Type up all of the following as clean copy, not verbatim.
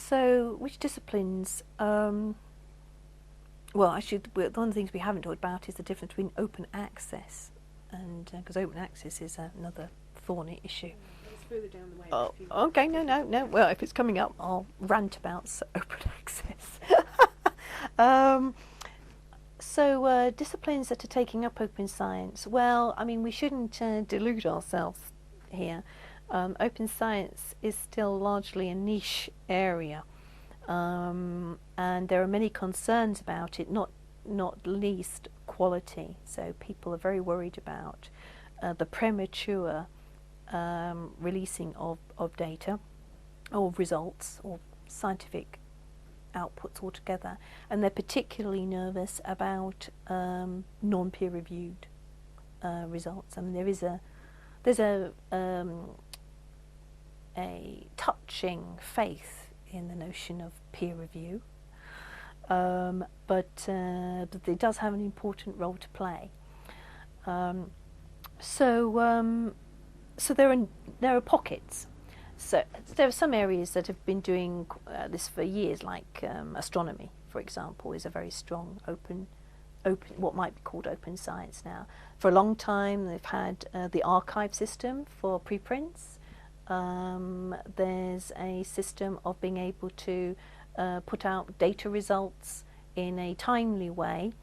So, which disciplines? Well, actually, one of the things we haven't talked about is the difference between open access, and because open access is another thorny issue. It's further down the way. Oh, okay, no. Well, if it's coming up, I'll rant about open access. So, disciplines that are taking up open science. Well, I mean, we shouldn't delude ourselves here. Open science is still largely a niche area. And there are many concerns about it, not least quality. So people are very worried about the premature releasing of data or results or scientific outputs altogether, and they're particularly nervous about non-peer reviewed results. I mean, there's a touching faith in the notion of peer review, but it does have an important role to play. So there are pockets. So there are some areas that have been doing this for years, like astronomy, for example, is a very strong open, what might be called open science now. For a long time, they've had the archive system for preprints. There's a system of being able to put out data results in a timely way,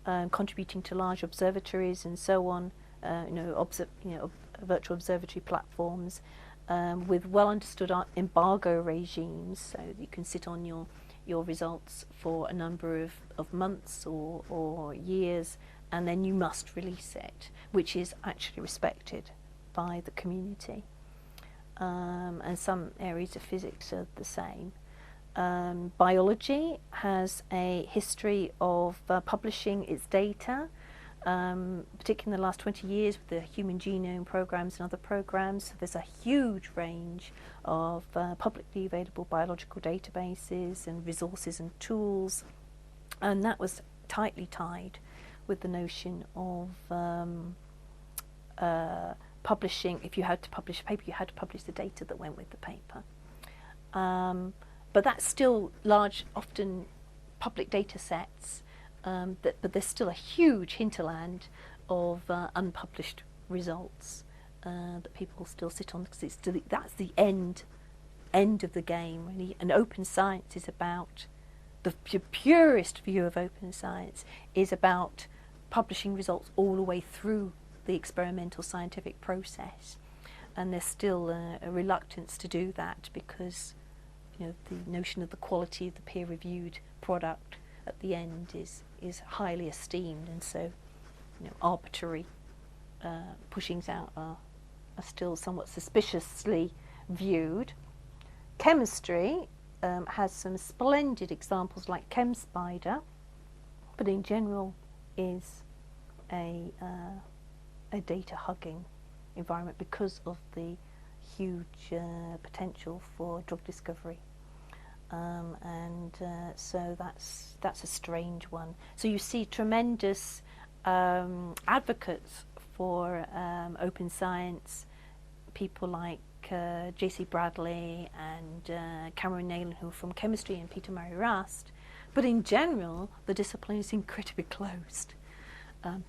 contributing to large observatories and so on, virtual observatory platforms with well understood embargo regimes, so that you can sit on your results for a number of months or years, and then you must release it, which is actually respected by the community. And some areas of physics are the same. Biology has a history of publishing its data, particularly in the last 20 years with the human genome programs and other programs. So there's a huge range of publicly available biological databases and resources and tools, and that was tightly tied with the notion of publishing. If you had to publish a paper, you had to publish the data that went with the paper. But that's still large, often public data sets, but there's still a huge hinterland of unpublished results that people still sit on, because that's the end of the game, really. And open science is about, the purest view of open science is about publishing results all the way through the experimental scientific process, and there's still a reluctance to do that, because the notion of the quality of the peer-reviewed product at the end is highly esteemed, and so arbitrary pushings out are still somewhat suspiciously viewed. Chemistry has some splendid examples like ChemSpider, but in general is a data-hugging environment because of the huge potential for drug discovery, and so that's a strange one. So you see tremendous advocates for open science, people like J.C. Bradley and Cameron Nayland, who are from chemistry, and Peter Murray Rust, but in general the discipline is incredibly closed.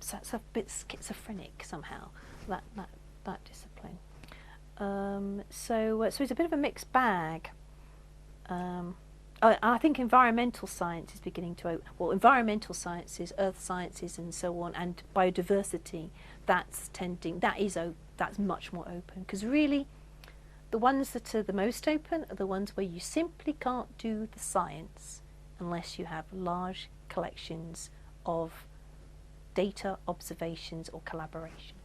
So it's a bit schizophrenic somehow, that discipline. So it's a bit of a mixed bag. I think environmental science is beginning to environmental sciences, earth sciences, and so on, and biodiversity. That's much more open, because really, the ones that are the most open are the ones where you simply can't do the science unless you have large collections of data, observations, or collaboration.